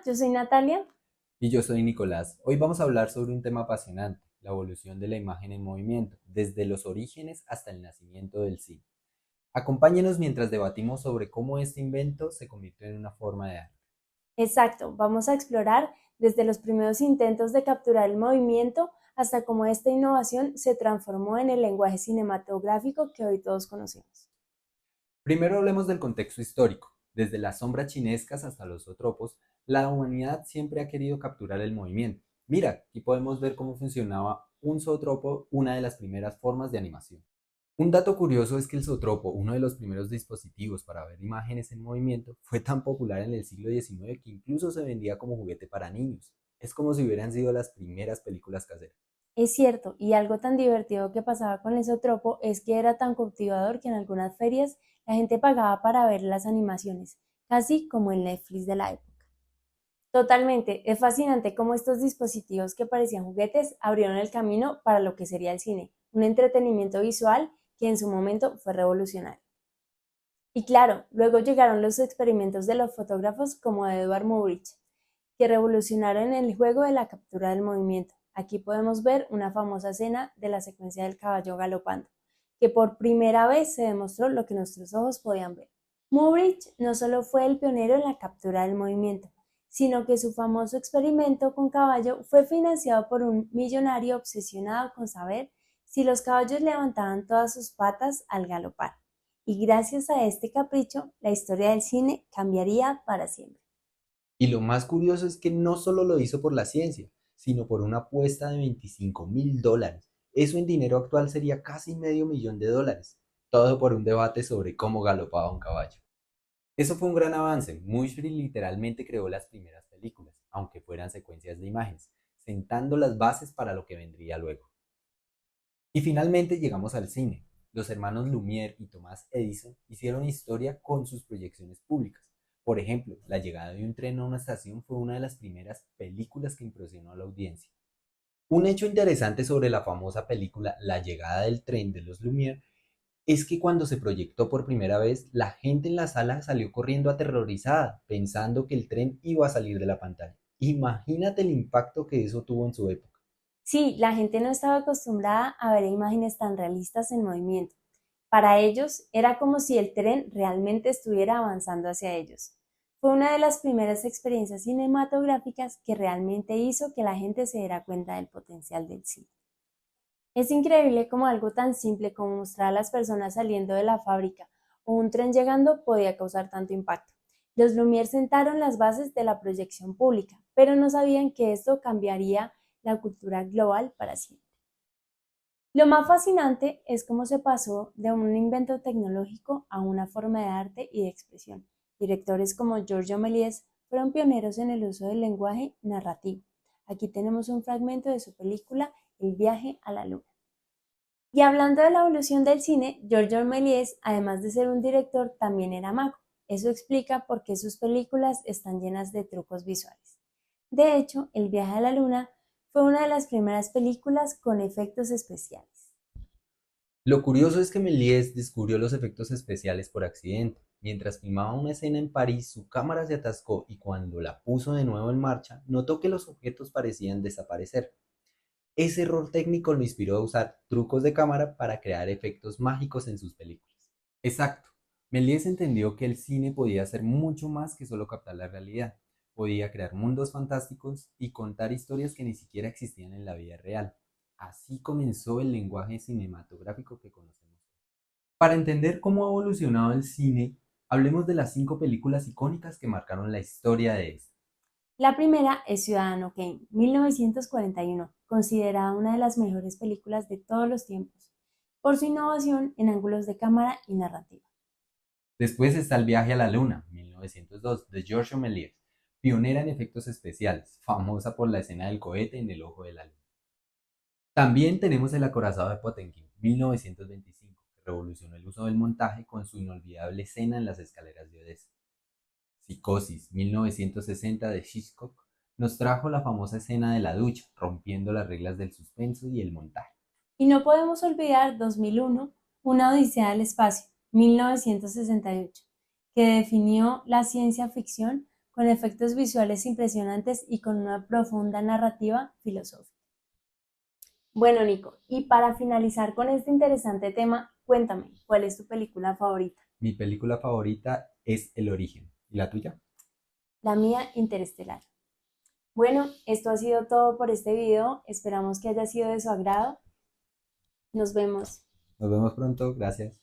yo soy Natalia. Y yo soy Nicolás. Hoy vamos a hablar sobre un tema apasionante, la evolución de la imagen en movimiento, desde los orígenes hasta el nacimiento del cine. Acompáñenos mientras debatimos sobre cómo este invento se convirtió en una forma de arte. Exacto, vamos a explorar desde los primeros intentos de capturar el movimiento hasta cómo esta innovación se transformó en el lenguaje cinematográfico que hoy todos conocemos. Primero hablemos del contexto histórico. Desde las sombras chinescas hasta los zootropos, la humanidad siempre ha querido capturar el movimiento. Mira, aquí podemos ver cómo funcionaba un zootropo, una de las primeras formas de animación. Un dato curioso es que el zootropo, uno de los primeros dispositivos para ver imágenes en movimiento, fue tan popular en el siglo XIX que incluso se vendía como juguete para niños. Es como si hubieran sido las primeras películas caseras. Es cierto, y algo tan divertido que pasaba con el Zoetropo es que era tan cautivador que en algunas ferias la gente pagaba para ver las animaciones, casi como el Netflix de la época. Totalmente, es fascinante cómo estos dispositivos que parecían juguetes abrieron el camino para lo que sería el cine, un entretenimiento visual que en su momento fue revolucionario. Y claro, luego llegaron los experimentos de los fotógrafos como Edward Murbach, que revolucionaron el juego de la captura del movimiento. Aquí podemos ver una famosa escena de la secuencia del caballo galopando, que por primera vez se demostró lo que nuestros ojos podían ver. Murbach no solo fue el pionero en la captura del movimiento, sino que su famoso experimento con caballo fue financiado por un millonario obsesionado con saber si los caballos levantaban todas sus patas al galopar. Y gracias a este capricho, la historia del cine cambiaría para siempre. Y lo más curioso es que no solo lo hizo por la ciencia, sino por una apuesta de $25.000. Eso en dinero actual sería casi medio millón de dólares. Todo por un debate sobre cómo galopaba un caballo. Eso fue un gran avance. Mushri literalmente creó las primeras películas, aunque fueran secuencias de imágenes, sentando las bases para lo que vendría luego. Y finalmente llegamos al cine. Los hermanos Lumière y Thomas Edison hicieron historia con sus proyecciones públicas. Por ejemplo, la llegada de un tren a una estación fue una de las primeras películas que impresionó a la audiencia. Un hecho interesante sobre la famosa película La llegada del tren de los Lumière es que cuando se proyectó por primera vez, la gente en la sala salió corriendo aterrorizada, pensando que el tren iba a salir de la pantalla. Imagínate el impacto que eso tuvo en su época. Sí, la gente no estaba acostumbrada a ver imágenes tan realistas en movimiento. Para ellos era como si el tren realmente estuviera avanzando hacia ellos. Fue una de las primeras experiencias cinematográficas que realmente hizo que la gente se diera cuenta del potencial del cine. Es increíble cómo algo tan simple como mostrar a las personas saliendo de la fábrica o un tren llegando podía causar tanto impacto. Los Lumière sentaron las bases de la proyección pública, pero no sabían que esto cambiaría la cultura global para siempre. Lo más fascinante es cómo se pasó de un invento tecnológico a una forma de arte y de expresión. Directores como Giorgio Méliès fueron pioneros en el uso del lenguaje narrativo. Aquí tenemos un fragmento de su película El viaje a la luna. Y hablando de la evolución del cine, Giorgio Méliès, además de ser un director, también era mago. Eso explica por qué sus películas están llenas de trucos visuales. De hecho, El viaje a la luna fue una de las primeras películas con efectos especiales. Lo curioso es que Méliès descubrió los efectos especiales por accidente. Mientras filmaba una escena en París, su cámara se atascó y cuando la puso de nuevo en marcha, notó que los objetos parecían desaparecer. Ese error técnico lo inspiró a usar trucos de cámara para crear efectos mágicos en sus películas. Exacto. Méliès entendió que el cine podía hacer mucho más que solo captar la realidad. Podía crear mundos fantásticos y contar historias que ni siquiera existían en la vida real. Así comenzó el lenguaje cinematográfico que conocemos. Para entender cómo ha evolucionado el cine, hablemos de las 5 películas icónicas que marcaron la historia de este. La primera es Ciudadano Kane, 1941, considerada una de las mejores películas de todos los tiempos, por su innovación en ángulos de cámara y narrativa. Después está El viaje a la luna, 1902, de Giorgio Méliès, pionera en efectos especiales, famosa por la escena del cohete en el ojo de la luna. También tenemos El acorazado de Potemkin, 1925, que revolucionó el uso del montaje con su inolvidable escena en las escaleras de Odessa. Psicosis, 1960, de Hitchcock, nos trajo la famosa escena de la ducha, rompiendo las reglas del suspenso y el montaje. Y no podemos olvidar 2001, Una odisea del espacio, 1968, que definió la ciencia ficción con efectos visuales impresionantes y con una profunda narrativa filosófica. Bueno, Nico, y para finalizar con este interesante tema, cuéntame, ¿cuál es tu película favorita? Mi película favorita es El Origen. ¿Y la tuya? La mía, Interestelar. Bueno, esto ha sido todo por este video. Esperamos que haya sido de su agrado. Nos vemos. Nos vemos pronto. Gracias.